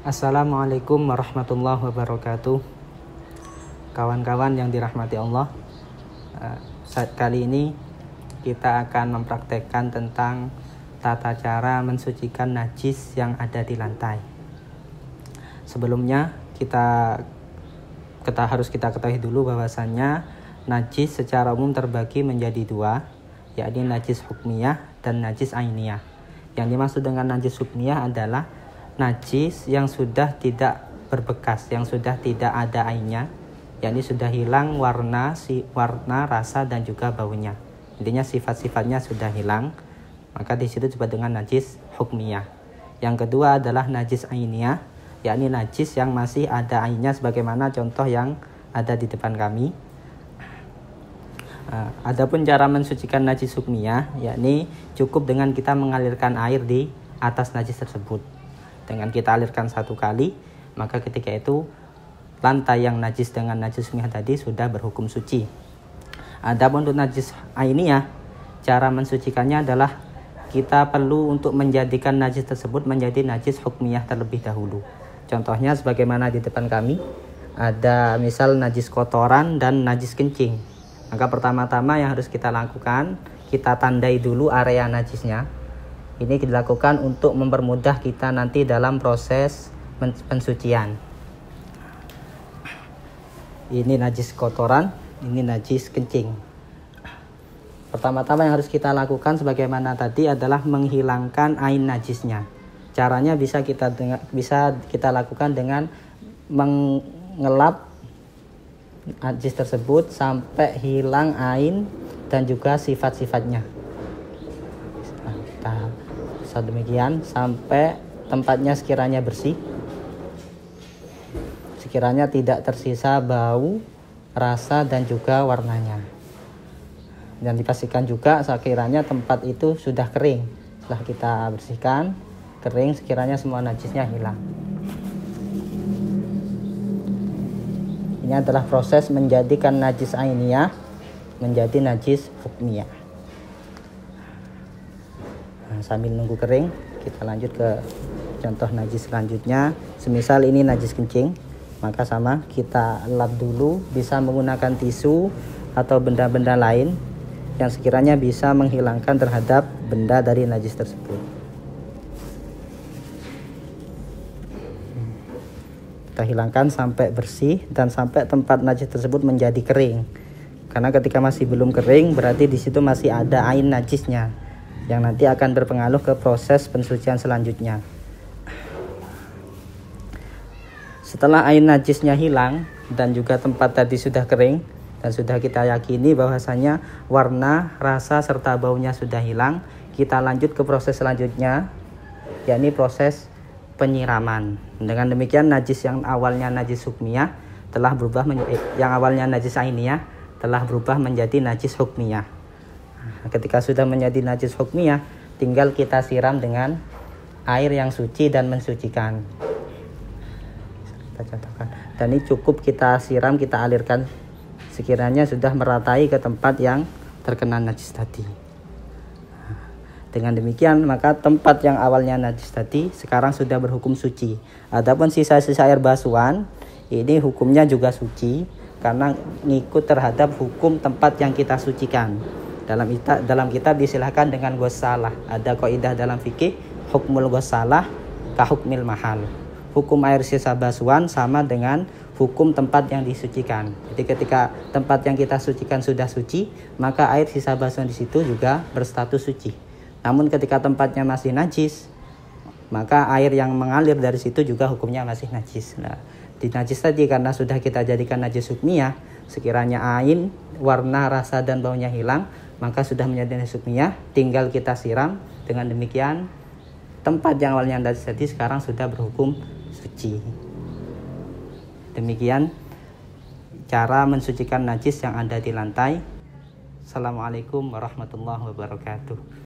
Assalamualaikum warahmatullahi wabarakatuh. Kawan-kawan yang dirahmati Allah, saat kali ini kita akan mempraktekkan tentang tata cara mensucikan najis yang ada di lantai. Sebelumnya kita harus ketahui dulu bahwasannya najis secara umum terbagi menjadi dua, yakni najis hukmiyah dan najis ainiyah. Yang dimaksud dengan najis hukmiyah adalah najis yang sudah tidak berbekas, yang sudah tidak ada ainnya, yakni sudah hilang warna, rasa dan juga baunya. Intinya sifat-sifatnya sudah hilang, maka di situ disebut dengan najis hukmiyah. Yang kedua adalah najis ainiyah, yakni najis yang masih ada ainnya sebagaimana contoh yang ada di depan kami. Adapun cara mensucikan najis hukmiyah, yakni cukup dengan kita mengalirkan air di atas najis tersebut. Dengan kita alirkan satu kali, maka ketika itu lantai yang najis dengan najis hukmiyah tadi sudah berhukum suci. Adapun untuk najis ainiyah, cara mensucikannya adalah kita perlu untuk menjadikan najis tersebut menjadi najis hukmiyah terlebih dahulu. Contohnya sebagaimana di depan kami, ada misal najis kotoran dan najis kencing. Maka pertama-tama yang harus kita lakukan, kita tandai dulu area najisnya. Ini dilakukan untuk mempermudah kita nanti dalam proses pensucian. Ini najis kotoran, ini najis kencing. Pertama-tama yang harus kita lakukan sebagaimana tadi adalah menghilangkan ain najisnya. Caranya bisa kita lakukan dengan mengelap najis tersebut sampai hilang ain dan juga sifat-sifatnya. Demikian sampai tempatnya sekiranya bersih, sekiranya tidak tersisa bau, rasa dan juga warnanya. Dan dipastikan juga sekiranya tempat itu sudah kering. Setelah kita bersihkan, kering, sekiranya semua najisnya hilang. Ini adalah proses menjadikan najis ainiyah menjadi najis hukmiyah. Sambil nunggu kering, kita lanjut ke contoh najis selanjutnya. Semisal ini najis kencing, maka sama, kita lap dulu, bisa menggunakan tisu atau benda-benda lain yang sekiranya bisa menghilangkan terhadap benda dari najis tersebut. Kita hilangkan sampai bersih dan sampai tempat najis tersebut menjadi kering. Karena ketika masih belum kering, berarti di situ masih ada ain najisnya, yang nanti akan berpengaruh ke proses pensucian selanjutnya. Setelah air najisnya hilang dan juga tempat tadi sudah kering dan sudah kita yakini bahwasanya warna, rasa serta baunya sudah hilang, kita lanjut ke proses selanjutnya, yakni proses penyiraman. Dengan demikian najis yang awalnya najis hukmiyah telah berubah yang awalnya najis ainiyah telah berubah menjadi najis hukmiyah. Ketika sudah menjadi najis hukmiyah, tinggal kita siram dengan air yang suci dan mensucikan. Kita contohkan. Dan ini cukup kita siram, kita alirkan sekiranya sudah meratai ke tempat yang terkena najis tadi. Dengan demikian, maka tempat yang awalnya najis tadi sekarang sudah berhukum suci. Adapun sisa-sisa air basuhan, ini hukumnya juga suci karena ngikut terhadap hukum tempat yang kita sucikan. Dalam kitab disilahkan dengan ghusalah. Ada kaidah dalam fikih, hukmul ghusalah ka hukmil mahal. Hukum air sisa basuhan sama dengan hukum tempat yang disucikan. Jadi ketika tempat yang kita sucikan sudah suci, maka air sisa basuhan di situ juga berstatus suci. Namun ketika tempatnya masih najis, maka air yang mengalir dari situ juga hukumnya masih najis. Nah, di najis tadi karena sudah kita jadikan najis hukmiyah, sekiranya ain, warna, rasa dan baunya hilang, maka sudah menjadi najis hukmiyah, tinggal kita siram. Dengan demikian tempat yang awalnya najis tadi sekarang sudah berhukum suci. Demikian cara mensucikan najis yang ada di lantai. Assalamualaikum warahmatullahi wabarakatuh.